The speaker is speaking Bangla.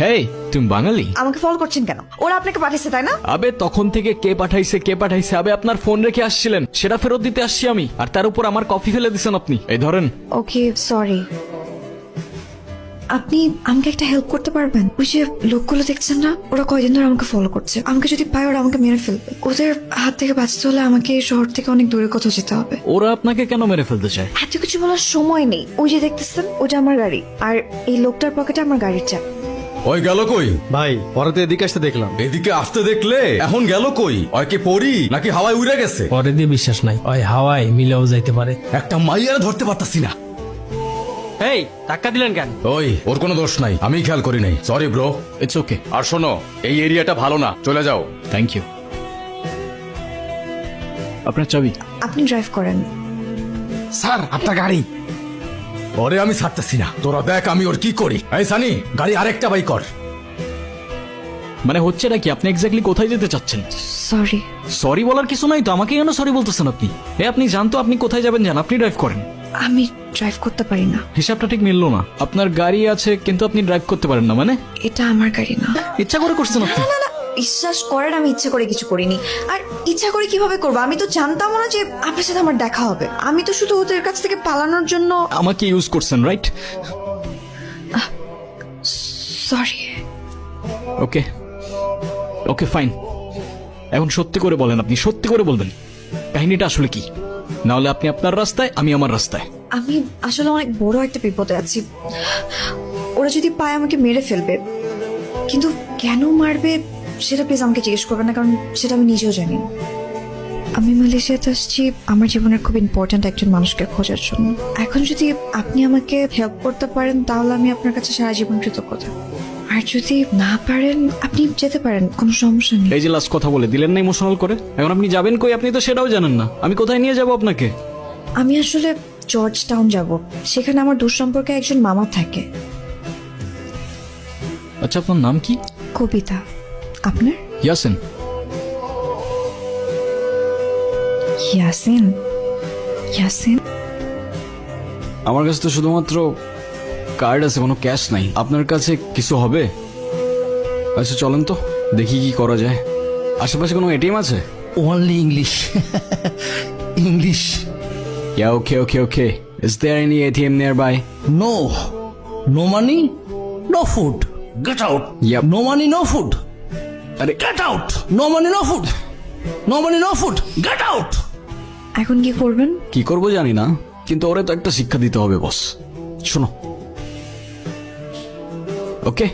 হেই, তুমি বাঙালি? আমাকে ফলো করছেন কেন? ওরা আপনাকে পাঠিয়েছে তাই না? আবে তখন থেকে কে পাঠাইছে আবে আপনার ফোন রেখে আসছিলেন, সেটা ফেরত দিতে আসছি আমি। আর তার উপর আমার কফি ফেলে দিছেন আপনি। এই ধরেন। ওকে সরি। আপনি আমাকে একটা হেল্প করতে পারবেন? ওই যে লোকগুলো দেখছেন না, ওরা কয়দিন ধরে আমাকে ফলো করছে। আমাকে যদি পায় ওরা আমাকে মেরে ফেলবে। ওদের হাত থেকে বাঁচতে হলে আমাকে এই শহর থেকে অনেক দূরে কোথাও যেতে হবে। ওরা আপনাকে কেন মেরে ফেলতে চায়? এত কিছু বলার সময় নেই। ওই যে দেখতেছেন, ওটা আমার গাড়ি, আর এই লোকটার পকেটে আমার গাড়ির চাপ। ওই গেল কই? ভাই ওরা তো এদিকে আসতে দেখলাম। এদিকে আসতে দেখলে এখন গেল কই? ওই কি পড়ি নাকি হাওয়ায় উড়ে গেছে? পরে দিয়ে বিশ্বাস নাই, ওই হাওয়ায় মিলেও যাইতে পারে। একটা মাইয়ার ধরতে পারতাছি না। এই ধাক্কা দিলেন কেন? ওই ওর কোনো দোষ নাই, আমি খেয়াল করি নাই। Sorry bro. It's okay. আর শোনো, এই এরিয়াটা ভালো না, চলে যাও। Thank you. আপনার চাবি। আপনি ড্রাইভ করেন। স্যার আপনার গাড়ি। ওরে আমি ছাড়তেছি না, তোরা দেখ আমি ওর কি করি। এই সানি, গাড়ি আরেকটা বাই কর। মানে হচ্ছে নাকি আপনি এক্স্যাক্টলি কোথায় যেতে চাচ্ছেন? সরি। সরি বলার কিছু নাই তো, আমাকে কেন সরি বলতেছেন আপনি? আপনি জানতো আপনি কোথায় যাবেন, জান? আপনি ড্রাইভ করেন। আমি ড্রাইভ করতে পারি না। হিসাবটা ঠিক মিললো না। আপনার গাড়ি আছে কিন্তু আপনি ড্রাইভ করতে পারেন না, মানে? এটা আমার গাড়ি না। ইচ্ছা করে করছেন আপনি? না না, বিশ্বাস করেন আমি ইচ্ছা করে কিছু করিনি। আর ইচ্ছা করে কিভাবে করবো? আমি তো জানতাম না যে আপনার সাথে আমার দেখা হবে। আমি তো শুধু ওদের কাছ থেকে পালানোর জন্য। আমাকে ইউজ করছেন, রাইট? সরি। ওকে ওকে ফাইন। এখন সত্যি করে বলেন, আপনি সত্যি করে বলবেন কাহিনীটা আসলে কি? না হলে আপনি আপনার রাস্তায়, আমি আমার রাস্তায়। আমি আসলে অনেক বড় একটা বিপদে আছি। ওরা যদি পায় আমাকে মেরে ফেলবে। কিন্তু কেন মারবে সেটা প্লিজ আমাকে জিজ্ঞেস করবেন না, কারণ সেটা আমি নিজেও জানি না। আমি মালয়েশিয়াতে আসছি আমার জীবনের খুব ইম্পর্ট্যান্ট একজন মানুষকে খোঁজার জন্য। এখন যদি আপনি আমাকে হেল্প করতে পারেন তাহলে আমি আপনার কাছে সারা জীবন কৃতজ্ঞ থাকবো। আর যদি না পারেন আপনি যেতে পারেন, কোনো সমস্যা নেই। এই যে লাস্ট কথা বলে দিলেন না ইমোশনাল করে, এখন আপনি যাবেন কই? আপনি তো সেটাও জানেন না। আমি কোথায় নিয়ে যাব আপনাকে? আমি আসলে জর্জ টাউন যাব, সেখানে আমার দূর সম্পর্কে একজন মামা থাকে। আচ্ছা, আপনার নাম কি? কবিতা। আপনার? ইয়াসিন। ইয়াসিন? ইয়াসিন? আমার কাছে তো শুধুমাত্র কার্ড আছে, কোনো ক্যাশ নাই। আপনার কাছে কিছু হবে? আচ্ছা চলেন তো দেখি কি করা যায়। আশেপাশে কোনো এটিএম আছে? Only English. English. Yeah, okay. Is there any ATM nearby? No. No money, no food. Get out. Yep. No money, no food. আরে Get out. No money, no food. No money, no food. Get out. এখন কি করবেন? কি করবো জানি না, কিন্তু ওরে তো একটা শিক্ষা দিতে হবে বস। শোনো, ওকে?